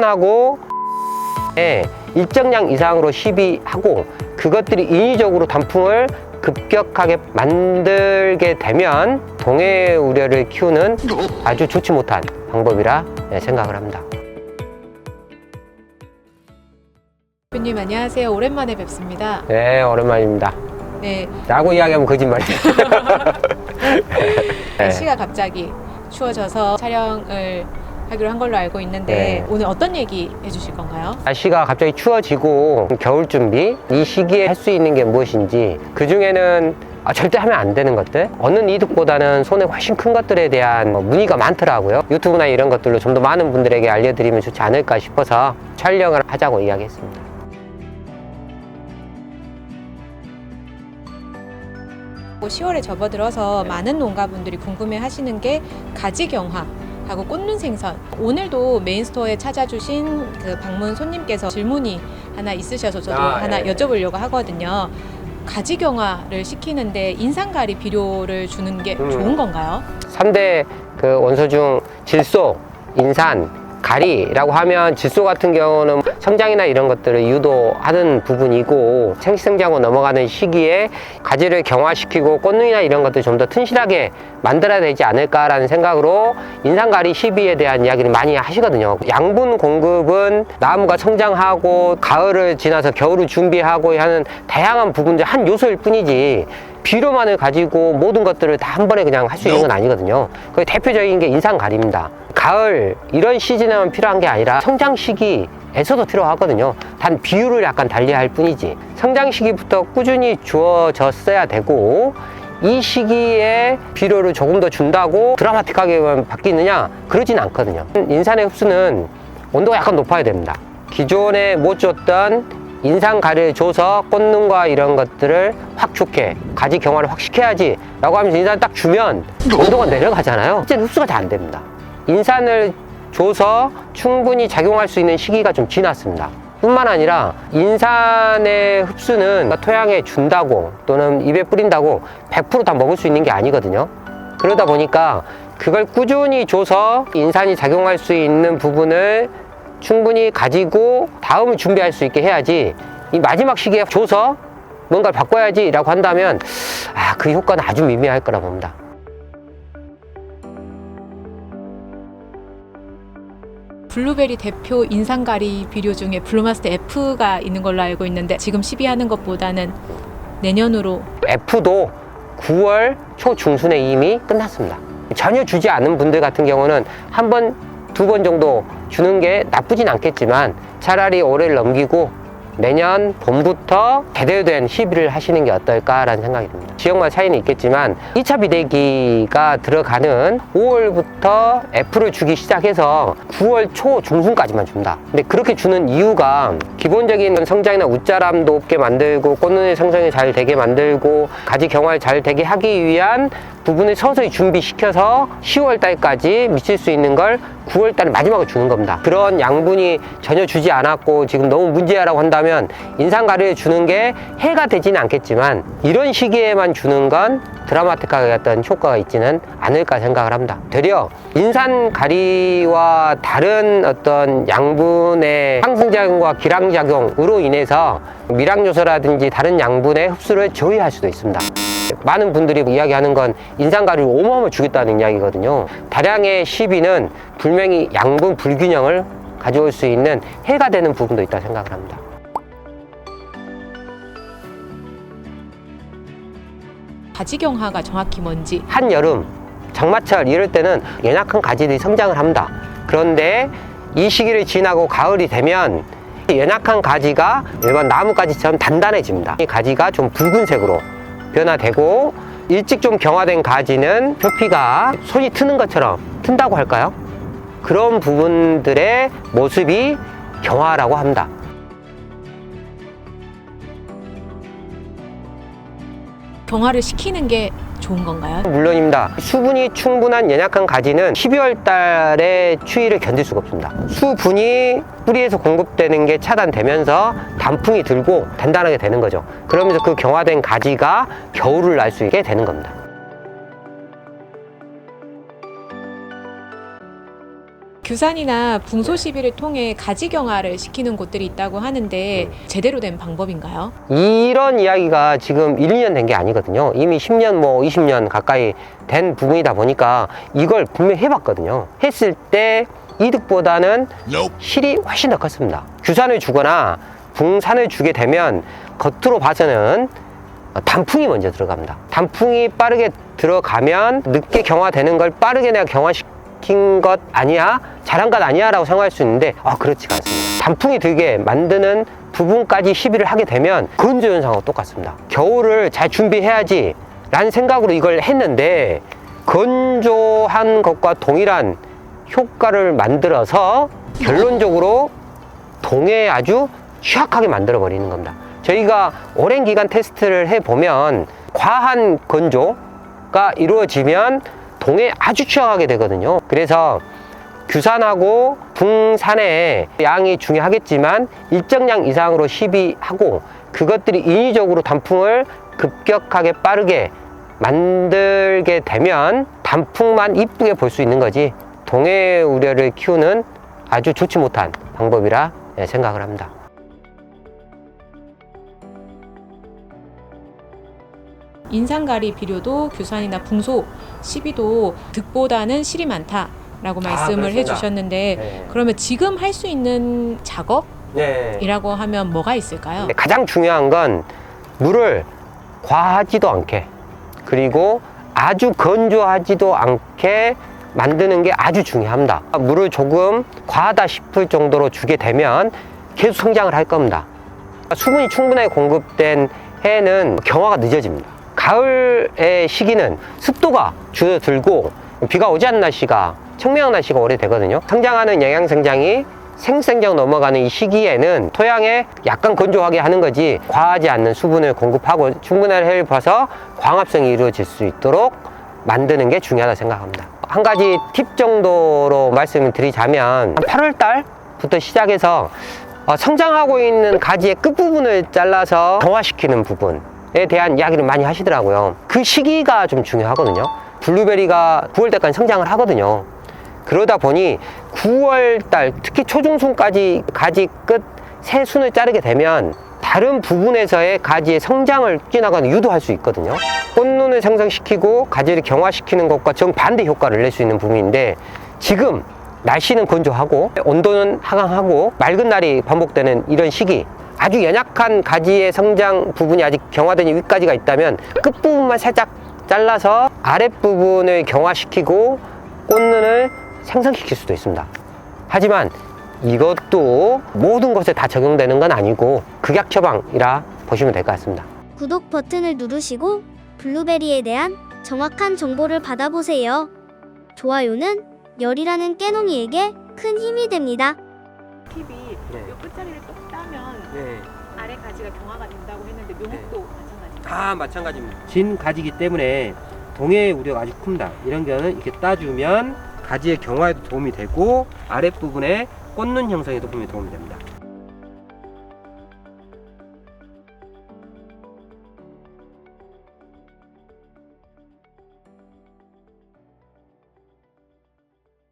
하고 일정량 이상으로 시비하고 그것들이 인위적으로 단풍을 급격하게 만들게 되면 동해 우려를 키우는 아주 좋지 못한 방법이라 생각을 합니다. 대표님 안녕하세요. 오랜만에 뵙습니다. 네, 오랜만입니다. 네. 라고 이야기하면 거짓말이에요. 날씨가 갑자기 추워져서 촬영을 하기로 한 걸로 알고 있는데 네. 오늘 어떤 얘기 해주실 건가요? 날씨가 갑자기 추워지고 겨울 준비, 이 시기에 할 수 있는 게 무엇인지, 그 중에는 절대 하면 안 되는 것들, 어느 이득보다는 손에 훨씬 큰 것들에 대한 문의가 많더라고요. 유튜브나 이런 것들로 좀 더 많은 분들에게 알려드리면 좋지 않을까 싶어서 촬영을 하자고 이야기했습니다. 뭐 10월에 접어들어서 많은 농가분들이 궁금해하시는 게 가지경화 하고 꽂는 생선. 오늘도 메인스토어에 찾아주신 그 방문 손님께서 질문이 하나 있으셔서 저도 하나 여쭤보려고 하거든요. 가지경화를 시키는데 인산가리 비료를 주는 게 좋은 건가요? 3대 그 원소 중 질소, 인산, 가리라고 하면 질소 같은 경우는 성장이나 이런 것들을 유도하는 부분이고, 생식성장으로 넘어가는 시기에 가지를 경화시키고 꽃눈이나 이런 것들 좀 더 튼실하게 만들어야 되지 않을까라는 생각으로 인산가리 시비에 대한 이야기를 많이 하시거든요. 양분 공급은 나무가 성장하고 가을을 지나서 겨울을 준비하고 하는 다양한 부분들 한 요소일 뿐이지, 비료만을 가지고 모든 것들을 다 한 번에 그냥 할 수 있는 건 아니거든요. 그 대표적인 게 인산가리입니다. 가을 이런 시즌에만 필요한 게 아니라 성장 시기에서도 필요하거든요. 단 비율을 약간 달리할 뿐이지, 성장 시기부터 꾸준히 주어졌어야 되고, 이 시기에 비료를 조금 더 준다고 드라마틱하게 바뀌느냐? 그러진 않거든요. 인산의 흡수는 온도가 약간 높아야 됩니다. 기존에 못 줬던 인산가리를 줘서 꽃눈과 이런 것들을 확 좋게, 가지 경화를 확 시켜야지 라고 하면서 인산을 딱 주면 온도가 내려가잖아요. 실제 흡수가 잘 안 됩니다. 인산을 줘서 충분히 작용할 수 있는 시기가 좀 지났습니다. 뿐만 아니라 인산의 흡수는 토양에 준다고 또는 입에 뿌린다고 100% 다 먹을 수 있는 게 아니거든요. 그러다 보니까 그걸 꾸준히 줘서 인산이 작용할 수 있는 부분을 충분히 가지고 다음을 준비할 수 있게 해야지, 이 마지막 시기에 줘서 뭔가를 바꿔야지 라고 한다면 그 효과는 아주 미미할 거라 봅니다. 블루베리 대표 인산가리 비료 중에 블루마스터 F가 있는 걸로 알고 있는데 지금 시비하는 것보다는 내년으로. F도 9월 초중순에 이미 끝났습니다. 전혀 주지 않은 분들 같은 경우는 한 번, 두 번 정도 주는 게 나쁘진 않겠지만 차라리 올해를 넘기고 내년 봄부터 제대로 된 시비를 하시는 게 어떨까라는 생각이 듭니다. 지역마다 차이는 있겠지만 2차 비대기가 들어가는 5월부터 F를 주기 시작해서 9월 초 중순까지만 준다. 근데 그렇게 주는 이유가 기본적인 성장이나 웃자람도 없게 만들고 꽃눈의 성장이 잘 되게 만들고 가지 경화를 잘 되게 하기 위한 부분을 서서히 준비시켜서 10월 달까지 미칠 수 있는 걸 9월 달에 마지막으로 주는 겁니다. 그런 양분이 전혀 주지 않았고 지금 너무 문제야라고 한다면 인산가리를 주는 게 해가 되지는 않겠지만 이런 시기에만 주는 건 드라마틱하게 어떤 효과가 있지는 않을까 생각을 합니다. 되려 인산가리와 다른 어떤 양분의 상승작용과 기량작용으로 인해서 미량요소라든지 다른 양분의 흡수를 저해할 수도 있습니다. 많은 분들이 이야기하는 건 인산가리를 어마어마하게 주겠다는 이야기거든요. 다량의 시비는 분명히 양분 불균형을 가져올 수 있는 해가 되는 부분도 있다고 생각을 합니다. 가지경화가 정확히 뭔지. 한여름, 장마철 이럴 때는 연약한 가지들이 성장을 합니다. 그런데 이 시기를 지나고 가을이 되면 연약한 가지가 일반 나뭇가지처럼 단단해집니다. 이 가지가 좀 붉은색으로 변화되고, 일찍 좀 경화된 가지는 표피가 손이 트는 것처럼 튼다고 할까요? 그런 부분들의 모습이 경화라고 합니다. 경화를 시키는 게 좋은 건가요? 물론입니다. 수분이 충분한 연약한 가지는 12월 달에 추위를 견딜 수가 없습니다. 수분이 뿌리에서 공급되는 게 차단되면서 단풍이 들고 단단하게 되는 거죠. 그러면서 그 경화된 가지가 겨울을 날 수 있게 되는 겁니다. 규산이나 붕소 시비를 통해 가지 경화를 시키는 곳들이 있다고 하는데 제대로 된 방법인가요? 이런 이야기가 지금 1, 2년 된 게 아니거든요. 이미 10년, 뭐 20년 가까이 된 부분이다 보니까 이걸 분명히 해봤거든요. 했을 때 이득보다는 실이 훨씬 더 컸습니다. 규산을 주거나 붕산을 주게 되면 겉으로 봐서는 단풍이 먼저 들어갑니다. 단풍이 빠르게 들어가면 늦게 경화되는 걸 빠르게 내가 경화시킨 것 아니야? 잘한 것 아니야? 라고 생각할 수 있는데 그렇지가 않습니다. 단풍이 들게 만드는 부분까지 시비를 하게 되면 건조 현상하고 똑같습니다. 겨울을 잘 준비해야지 라는 생각으로 이걸 했는데 건조한 것과 동일한 효과를 만들어서 결론적으로 동해에 아주 취약하게 만들어 버리는 겁니다. 저희가 오랜 기간 테스트를 해보면 과한 건조가 이루어지면 동해에 아주 취약하게 되거든요. 그래서 규산하고 붕산의 양이 중요하겠지만 일정량 이상으로 시비하고 그것들이 인위적으로 단풍을 급격하게 빠르게 만들게 되면 단풍만 이쁘게 볼 수 있는 거지 동해 우려를 키우는 아주 좋지 못한 방법이라 생각을 합니다. 인산가리 비료도 규산이나 붕소 시비도 득보다는 실이 많다라고 말씀을 그렇습니다. 해주셨는데 네. 그러면 지금 할 수 있는 작업이라고 하면 뭐가 있을까요? 가장 중요한 건 물을 과하지도 않게 그리고 아주 건조하지도 않게 만드는 게 아주 중요합니다. 물을 조금 과하다 싶을 정도로 주게 되면 계속 성장을 할 겁니다. 수분이 충분하게 공급된 해는 경화가 늦어집니다. 가을의 시기는 습도가 줄어들고 비가 오지 않는 날씨가 청명한 날씨가 오래되거든요. 성장하는 영양생장이 생생장 넘어가는 이 시기에는 토양에 약간 건조하게 하는 거지 과하지 않는 수분을 공급하고 충분한 해를 봐서 광합성이 이루어질 수 있도록 만드는 게 중요하다 생각합니다. 한 가지 팁 정도로 말씀을 드리자면 8월 달부터 시작해서 성장하고 있는 가지의 끝부분을 잘라서 경화시키는 부분에 대한 이야기를 많이 하시더라고요. 그 시기가 좀 중요하거든요. 블루베리가 9월 달까지 성장을 하거든요. 그러다 보니 9월 달 특히 초중순까지 가지 끝 새 순을 자르게 되면 다른 부분에서의 가지의 성장을 촉진하거나 유도할 수 있거든요. 꽃눈을 생성시키고 가지를 경화시키는 것과 정반대 효과를 낼 수 있는 부분인데 지금 날씨는 건조하고 온도는 하강하고 맑은 날이 반복되는 이런 시기 아주 연약한 가지의 성장 부분이 아직 경화되는 윗가지가 있다면 끝부분만 살짝 잘라서 아랫부분을 경화시키고 꽃눈을 생성시킬 수도 있습니다. 하지만 이것도 모든 것에 다 적용되는 건 아니고 극약 처방이라 보시면 될 것 같습니다. 구독 버튼을 누르시고 블루베리에 대한 정확한 정보를 받아보세요. 좋아요는 열이라는 깨농이에게 큰 힘이 됩니다. 팁이 이 끝자리를 똑 따면 아래 가지가 경화가 된다고 했는데 묘목도 마찬가지인가요? 마찬가지입니다. 진 가지기 때문에 동해 우려가 아주 큽니다. 이런 경우는 이렇게 따주면 가지의 경화에도 도움이 되고 아랫부분에 꽃눈 형성에도 분명히 도움이 됩니다.